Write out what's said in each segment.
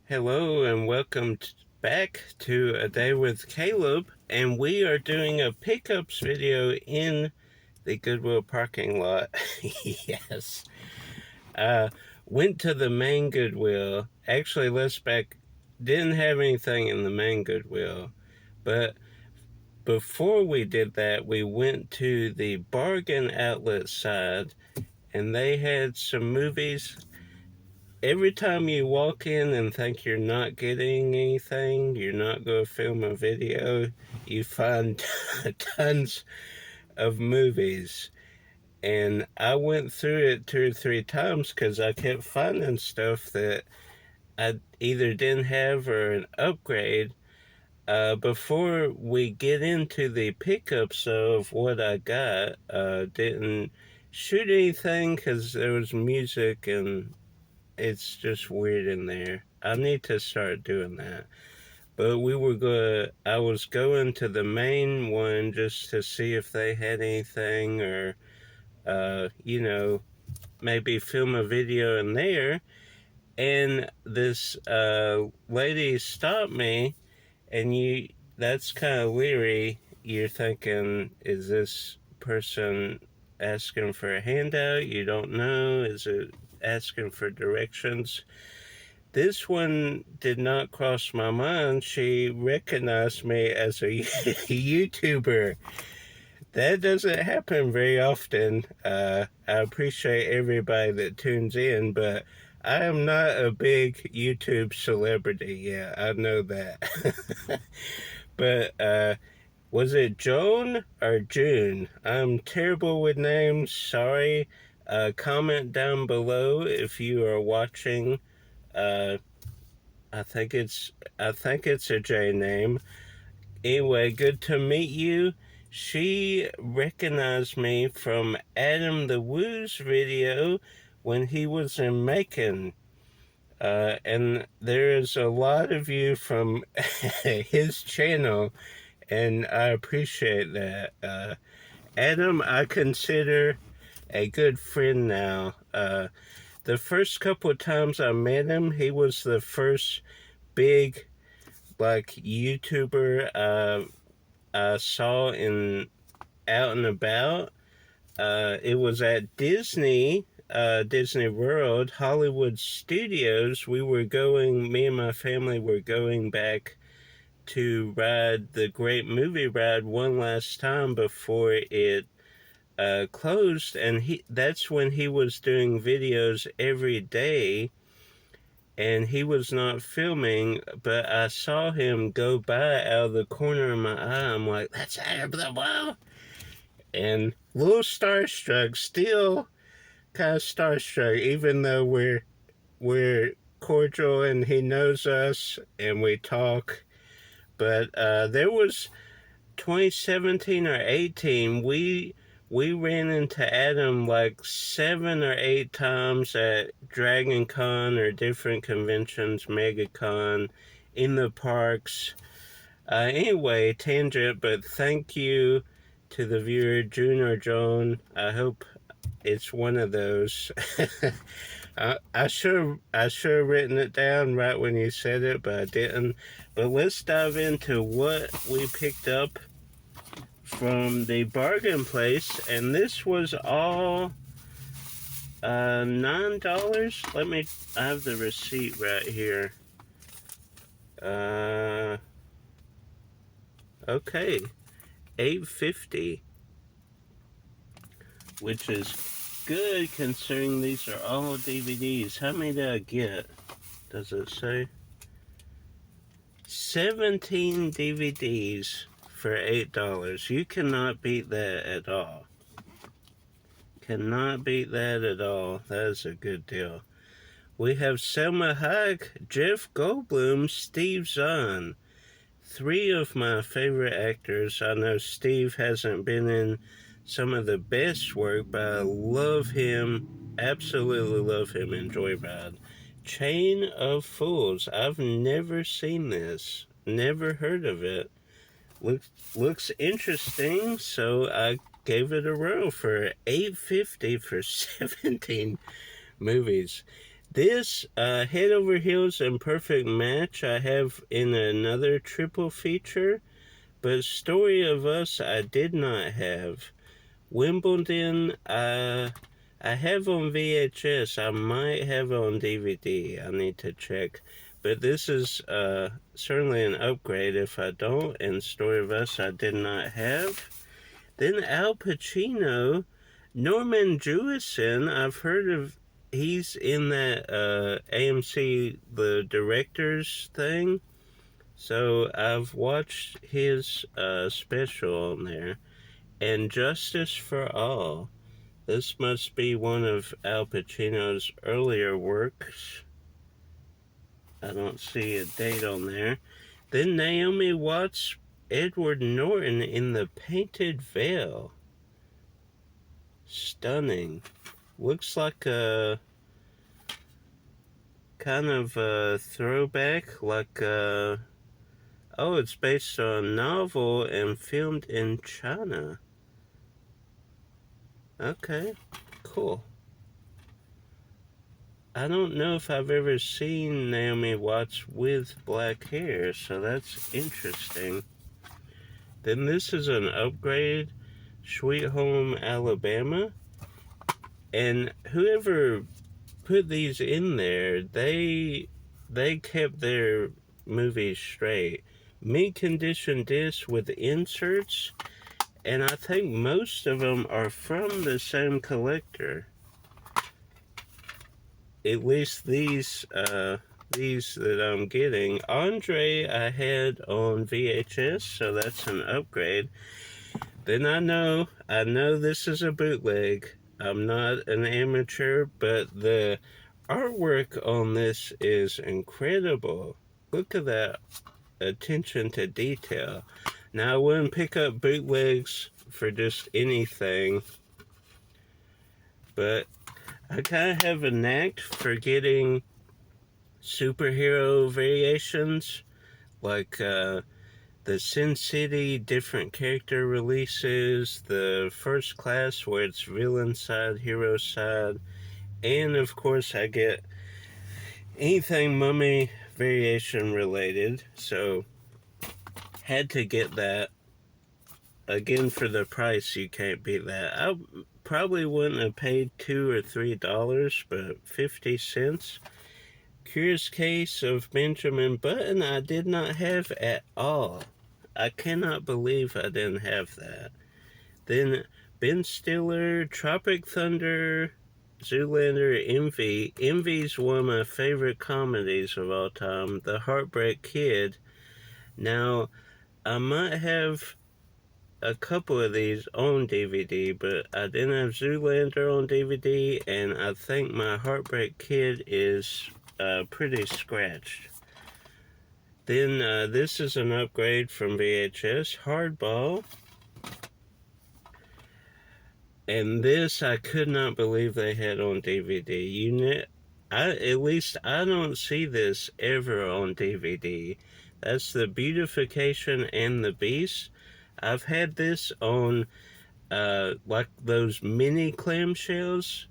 Hello and welcome back to A Day with Caleb, and we are doing a pickups video in the Goodwill parking lot. Yes. Uh, Went to the main Goodwill. Actually, let's back, didn't have anything in the main Goodwill, but before we did that, we went to the bargain outlet side, and they had some movies. Every time you walk in and think you're not getting anything, you're not going to film a video, you find tons of movies. And I went through it 2 or 3 times because I kept finding stuff that I either didn't have or an upgrade. Before we get into the pickups of what I got, didn't shoot anything because there was music and it's just weird in there. I need to start doing that. But I was going to the main one just to see if they had anything or, maybe film a video in there. And this lady stopped me, and that's kind of leery. You're thinking, is this person asking for a handout? You don't know. Is it asking for directions? This one did not cross my mind. She recognized me as a YouTuber. That doesn't happen very often. I appreciate everybody that tunes in, but I am not a big YouTube celebrity. Yeah, I know that. But was it Joan or June? I'm terrible with names. Sorry. Comment down below if you are watching. Uh, I think it's a J name. Anyway, good to meet you. She recognized me from Adam the Woo's video when he was in Macon. And there is a lot of you from his channel, and I appreciate that. Adam, I consider a good friend now. The first couple of times I met him, he was the first big, like, YouTuber I saw out and about. It was at Disney World, Hollywood Studios. Me and my family were going back to ride the Great Movie Ride one last time before it closed, and that's when he was doing videos every day, and he was not filming, but I saw him go by out of the corner of my eye. I'm like, that's Adam the Woo! And a little starstruck, still kind of starstruck, even though we're cordial and he knows us and we talk. But there was 2017 or 18, we ran into Adam like 7 or 8 times at Dragon Con or different conventions, MegaCon, in the parks. Anyway, tangent, but thank you to the viewer, June or Joan. I hope it's one of those. I should have written it down right when you said it, but I didn't. But let's dive into what we picked up from the bargain place, and this was all $9. I have the receipt right here. Okay, $8.50, which is good considering these are all DVDs. How many did I get? Does it say? 17 DVDs for $8. You cannot beat that at all. Cannot beat that at all. That is a good deal. We have Selma Hayek, Jeff Goldblum, Steve Zahn. 3 of my favorite actors. I know Steve hasn't been in some of the best work, but I love him, absolutely love him in Joyride. Chain of Fools. I've never seen this, never heard of it. Looks interesting, so I gave it a roll for $8.50 for 17 movies. This Head Over Heels and Perfect Match I have in another triple feature, but Story of Us I did not have. Wimbledon I have on VHS. I might have it on DVD. I need to check. But this is certainly an upgrade if I don't. And Story of Us I did not have. Then Al Pacino, Norman Jewison, I've heard of. He's in that AMC, the director's thing. So I've watched his special on there. And Justice for All. This must be one of Al Pacino's earlier works. I don't see a date on there. Then Naomi Watts, Edward Norton in The Painted Veil. Stunning. Looks like a kind of a throwback, like oh, it's based on a novel and filmed in China. Okay, cool. I don't know if I've ever seen Naomi Watts with black hair, so that's interesting. Then this is an upgrade, Sweet Home Alabama. And whoever put these in there, they kept their movies straight. Mint condition discs with inserts, and I think most of them are from the same collector. At least these that I'm getting. Andre I had on VHS, so that's an upgrade. Then I know this is a bootleg. I'm not an amateur, but the artwork on this is incredible. Look at that attention to detail. Now, I wouldn't pick up bootlegs for just anything, but I kind of have a knack for getting superhero variations, like the Sin City different character releases, the First Class where it's villain side, hero side, and of course I get anything Mummy variation related, so had to get that. Again, for the price, you can't beat that. I probably wouldn't have paid $2 or $3, but 50 cents. Curious Case of Benjamin Button I did not have at all. I cannot believe I didn't have that. Then Ben Stiller, Tropic Thunder, Zoolander, Envy. Envy's one of my favorite comedies of all time. The Heartbreak Kid. Now, I might have a couple of these on DVD, but I didn't have Zoolander on DVD, and I think my Heartbreak Kid is pretty scratched. Then this is an upgrade from VHS, Hardball. And this I could not believe they had on DVD. At least I don't see this ever on DVD. That's the Beautification and the Beast. I've had this on like those mini clamshells.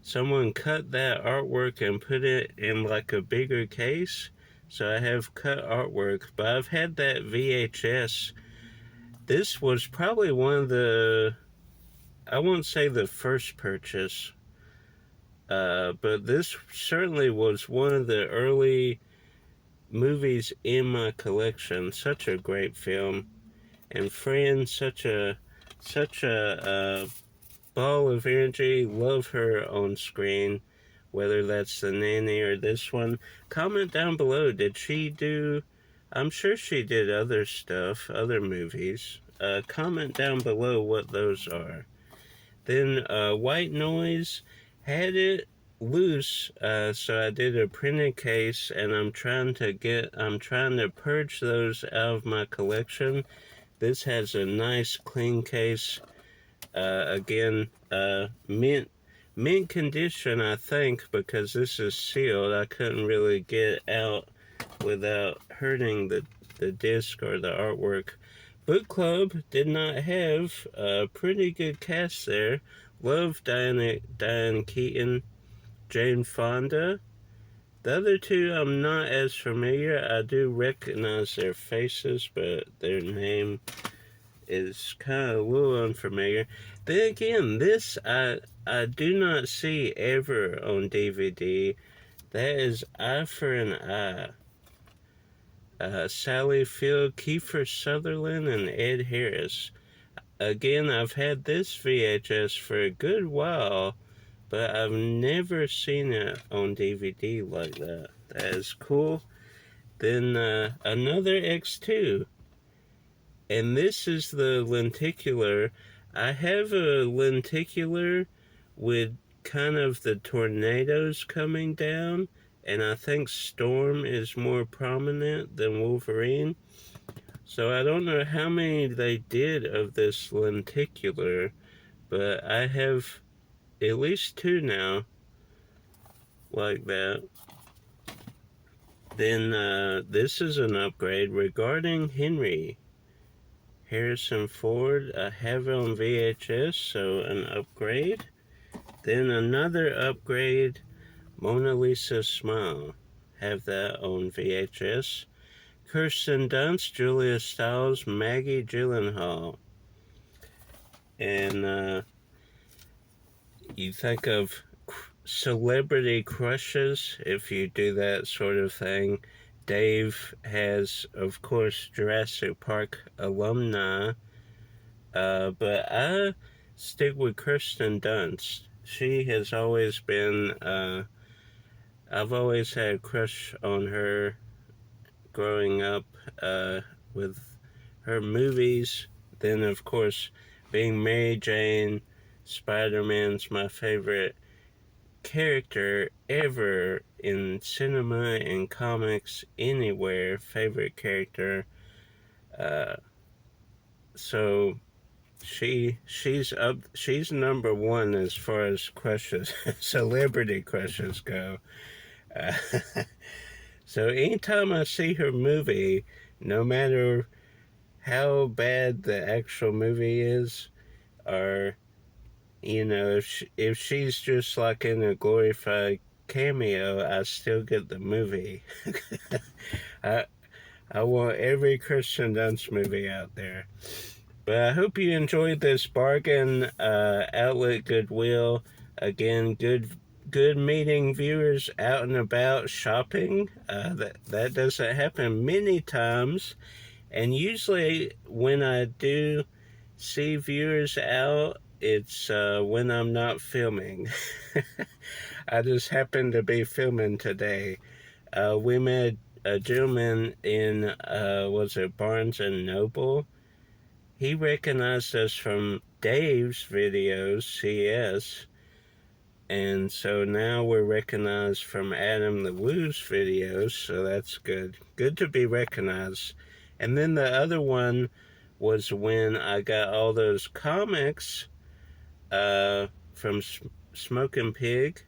Someone cut that artwork and put it in like a bigger case. So I have cut artwork, but I've had that VHS. This was probably one of the, I won't say the first purchase, but this certainly was one of the early movies in my collection. Such a great film. And Fran, such a ball of energy. Love her on screen, whether that's the nanny or this one. Comment down below, did she do, I'm sure she did other stuff, other movies. Comment down below what those are. Then White Noise, had it loose, so I did a printed case, and I'm trying to purge those out of my collection. This has a nice clean case. Again, mint condition, I think, because this is sealed. I couldn't really get out without hurting the disc or the artwork. Book Club did not have a pretty good cast there. Love Diane Keaton. Jane Fonda. The other two I'm not as familiar. I do recognize their faces, but their name is kind of a little unfamiliar. Then again, this I do not see ever on DVD. That is Eye for an Eye. Sally Field, Kiefer Sutherland, and Ed Harris. Again, I've had this VHS for a good while, but I've never seen it on DVD like that. That is cool. Then another X2. And this is the lenticular. I have a lenticular with kind of the tornadoes coming down, and I think Storm is more prominent than Wolverine. So I don't know how many they did of this lenticular, but I have at least two now like that. Then this is an upgrade regarding Henry. Harrison Ford, I have it on VHS, so an upgrade. Then another upgrade, Mona Lisa Smile, have that on VHS. Kirsten Dunst, Julia Stiles, Maggie Gyllenhaal. And you think of celebrity crushes if you do that sort of thing. Dave has, of course, Jurassic Park alumni, but I stick with Kirsten Dunst. She has always been, I've always had a crush on her growing up with her movies. Then, of course, being Mary Jane, Spider-Man's my favorite character ever in cinema and comics anywhere. Favorite character. So she's number one as far as crushes, celebrity crushes go. Uh, so anytime I see her movie, no matter how bad the actual movie is, or you know, if she's just like in a glorified cameo, I still get the movie. I want every Kirsten Dunst movie out there. But I hope you enjoyed this bargain outlet Goodwill. Again, good meeting viewers out and about shopping. That doesn't happen many times. And usually when I do see viewers out, it's when I'm not filming. I just happened to be filming today. We met a gentleman in, was it Barnes & Noble? He recognized us from Dave's videos, CS, and so now we're recognized from Adam the Woo's videos, so that's good. Good to be recognized. And then the other one was when I got all those comics from Smoking Pig.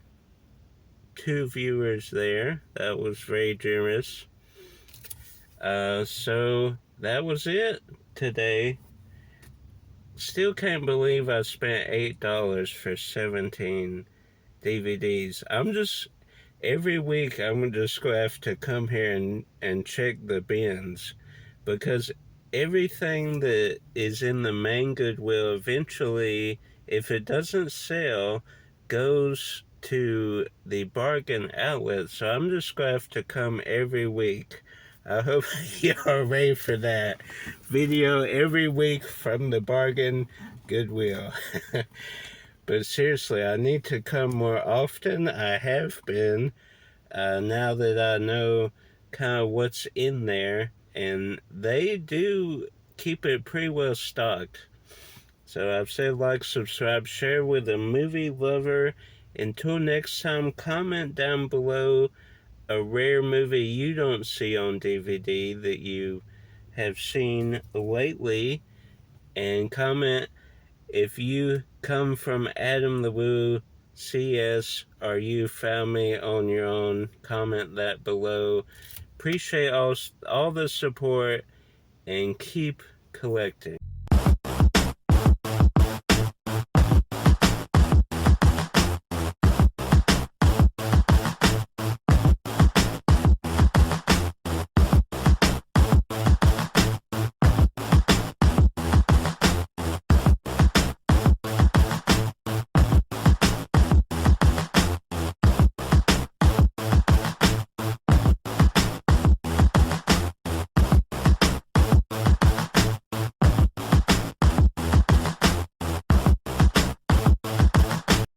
2 viewers there. That was very generous. So that was it today. Still can't believe I spent $8 for 17 DVDs. Every week I'm just going to have to come here and check the bins, because everything that is in the main Goodwill eventually, if it doesn't sell, goes to the bargain outlet. So I'm just going to have to come every week. I hope you're ready for that video every week from the bargain Goodwill. But seriously, I need to come more often. I have been, now that I know kind of what's in there, and they do keep it pretty well stocked. So I've said like, subscribe, share with a movie lover. Until next time, comment down below a rare movie you don't see on DVD that you have seen lately, and comment if you come from Adam the Woo CS or you found me on your own. Comment that below. Appreciate all the support, and keep collecting.